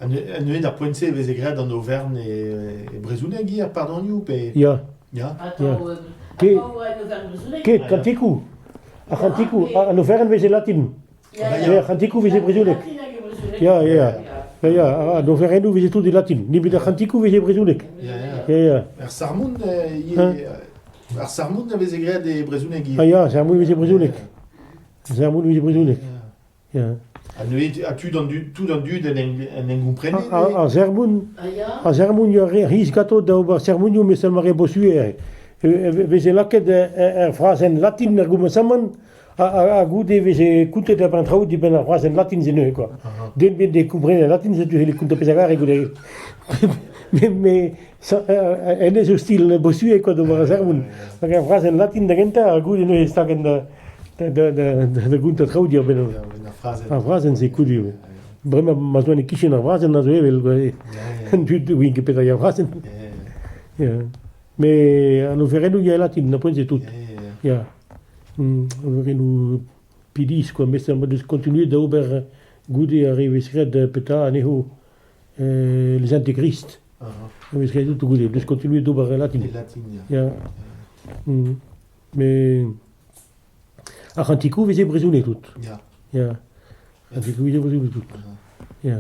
Annuel da Poinse vez egret en Auvergne et Brezhoneg hier, pardon you, pe... Ja. Ja? Ket, Cantico. A Cantico, an Auvergne vez latin. Ja, Cantico vez Brezhoneg. Ja, an Auvergne vez tout de latin. Ni bet a Cantico vez Brezhoneg. Ja. Ar Sarmoun, ar Sarmoun vez egret e Brezhoneg hier. Ja, Sarmoun vez Brezhoneg. Sarmoun vez Brezhoneg. Ja. Annuel, as-tu tout dans du en engomprene? A Sarmoun, il y a ris gato da Sarmoun, mais ça m'aurait bossué. Vez laket phrasen latin argument saman, a goude vez kuntet da pantrau di ben phrasen latin zene quoi. Den ben de comprendre latin c'est tu les kuntet pesagar reguler. Mais en est style bossué quoi de Sarmoun. La phrasen latin da genta a goude no staken da kuntet trau di ben. A phrasen c'est cool. Vraiment mazone kishin a phrasen na zoevel. Du winke peta ya phrasen. Ja. Mais en Auvergne, il y a latin, n'a pas c'est tout. Ja. En Auvergne, pidis, quoi, mais ça m'a de continuer d'ober goûter arriver secret de peta aneho les intégristes. Mais c'est tout goûter, de continuer d'ober latin. Ja. Mais à Antico, vous avez brisonné tout. Ja. Antico, vous avez brisonné tout. Ja.